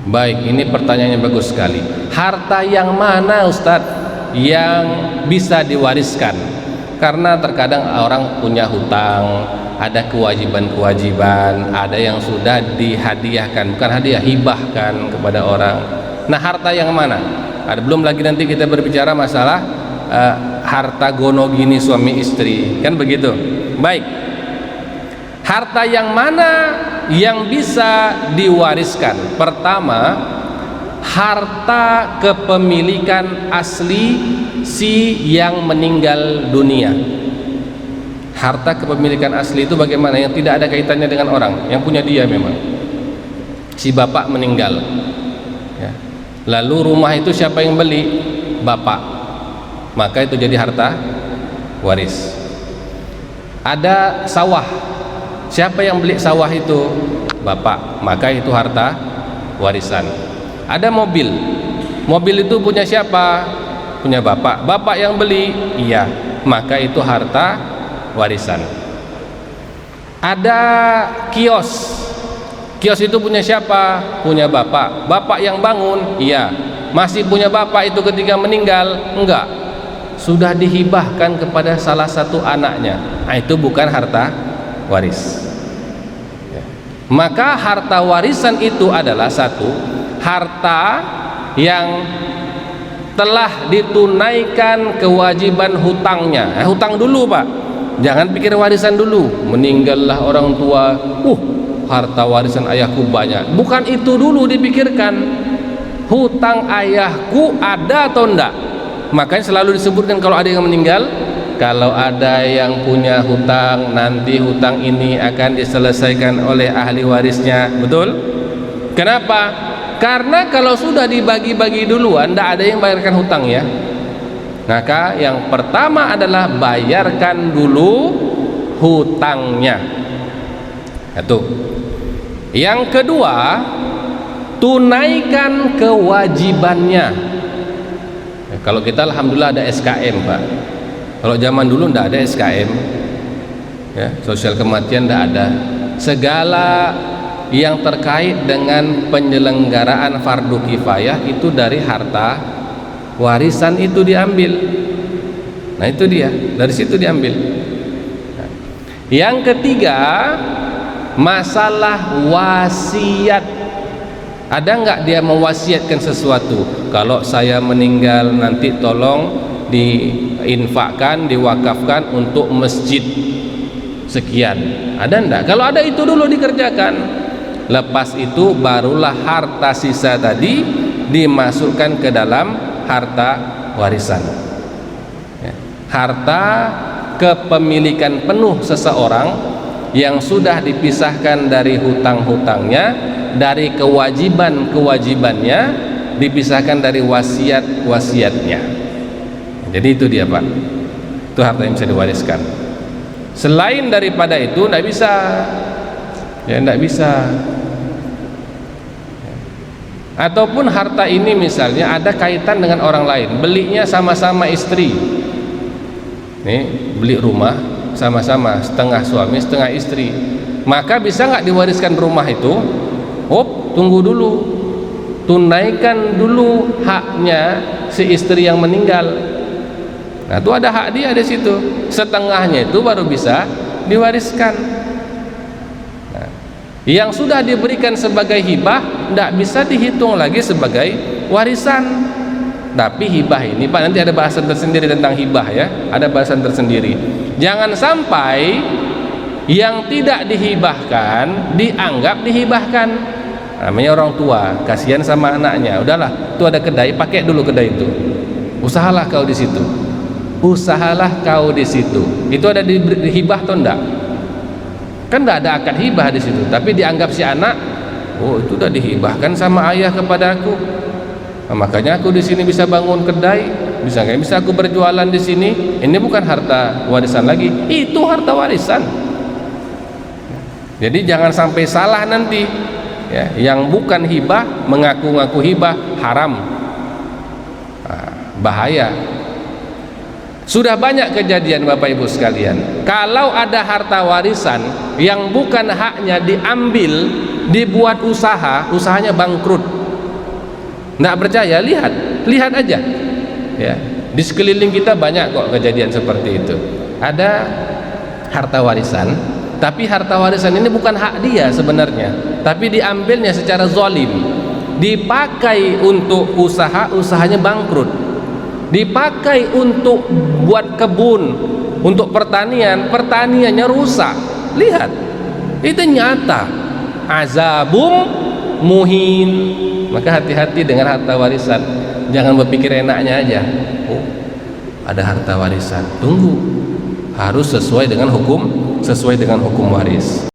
Baik, ini pertanyaannya bagus sekali. Harta yang mana Ustadz yang bisa diwariskan? Karena terkadang orang punya hutang, ada kewajiban-kewajiban, ada yang sudah dihadiahkan, bukan hadiah, hibahkan kepada orang. Nah, harta yang mana? Ada belum lagi nanti kita berbicara masalah harta gono gini suami istri, kan begitu. Baik, harta yang mana yang bisa diwariskan? Pertama, harta kepemilikan asli si yang meninggal dunia. Harta kepemilikan asli itu bagaimana? Yang tidak ada kaitannya dengan orang, yang punya dia memang. Si bapak meninggal, ya. Lalu rumah itu siapa yang beli? Bapak. Maka itu jadi harta waris. Ada sawah, siapa yang beli sawah itu? Bapak. Maka itu harta warisan. Ada mobil, mobil itu punya siapa? Punya bapak. Bapak yang beli? Iya. Maka itu harta warisan. Ada kios, kios itu punya siapa? Punya bapak. Bapak yang bangun? Iya. Masih punya bapak itu ketika meninggal? Enggak, sudah dihibahkan kepada salah satu anaknya. Nah, itu bukan harta waris. Maka harta warisan itu adalah satu harta yang telah ditunaikan kewajiban hutangnya. Hutang dulu Pak, jangan pikir warisan dulu. Meninggallah orang tua, harta warisan ayahku banyak. Bukan itu dulu dipikirkan. Hutang ayahku ada atau enggak? Makanya selalu disebutkan kalau ada yang meninggal, kalau ada yang punya hutang, nanti hutang ini akan diselesaikan oleh ahli warisnya. Betul? Kenapa? Karena kalau sudah dibagi-bagi duluan, tidak ada yang bayarkan hutang ya. Maka yang pertama adalah bayarkan dulu hutangnya. Itu. Yang kedua, tunaikan kewajibannya. Kalau kita alhamdulillah ada SKM Pak. Kalau zaman dulu tidak ada SKM, ya, sosial kematian tidak ada. Segala yang terkait dengan penyelenggaraan fardu kifayah itu dari harta warisan itu diambil. Nah itu dia, dari situ diambil. Yang ketiga, masalah wasiat. Ada nggak dia mewasiatkan sesuatu? Kalau saya meninggal nanti tolong diinfakkan, diwakafkan untuk masjid sekian. Ada enggak? Kalau ada itu dulu dikerjakan. Lepas itu barulah harta sisa tadi dimasukkan ke dalam harta warisan. Harta kepemilikan penuh seseorang yang sudah dipisahkan dari hutang-hutangnya, dari kewajiban-kewajibannya, dipisahkan dari wasiat-wasiatnya. Jadi itu dia Pak, itu harta yang bisa diwariskan. Selain daripada itu tidak bisa, ya tidak bisa. Ataupun harta ini misalnya ada kaitan dengan orang lain, belinya sama-sama istri. Nih beli rumah sama-sama, setengah suami setengah istri. Maka bisa nggak diwariskan rumah itu? Tunggu dulu, tunaikan dulu haknya si istri yang meninggal. Nah itu ada hak dia di situ. Setengahnya itu baru bisa diwariskan. Nah, yang sudah diberikan sebagai hibah tidak bisa dihitung lagi sebagai warisan. Tapi hibah ini Pak, nanti ada bahasan tersendiri tentang hibah ya, ada bahasan tersendiri. Jangan sampai yang tidak dihibahkan dianggap dihibahkan. Namanya orang tua, kasihan sama anaknya. Udahlah, itu ada kedai, pakai dulu kedai itu. Usahalah kau di situ. Usahalah kau di situ. Itu ada dihibah atau enggak? Kan enggak ada akad hibah di situ, tapi dianggap si anak, itu udah dihibahkan sama ayah kepadaku. Nah, makanya aku di sini bisa bangun kedai, bisa aku berjualan di sini. Ini bukan harta warisan lagi, itu harta warisan. Jadi jangan sampai salah nanti. Ya, yang bukan hibah mengaku-ngaku hibah haram. Nah, bahaya. Sudah banyak kejadian Bapak Ibu sekalian. Kalau ada harta warisan yang bukan haknya diambil, dibuat usaha, usahanya bangkrut. Nggak percaya, lihat aja ya. Di sekeliling kita banyak kok kejadian seperti itu. Ada harta warisan, tapi harta warisan ini bukan hak dia sebenarnya, tapi diambilnya secara zalim, dipakai untuk usahanya bangkrut, dipakai untuk buat kebun, untuk pertaniannya rusak. Lihat, itu nyata, azabum muhin. Maka hati-hati dengan harta warisan, jangan berpikir enaknya aja. Oh, ada harta warisan, tunggu, harus sesuai dengan hukum waris.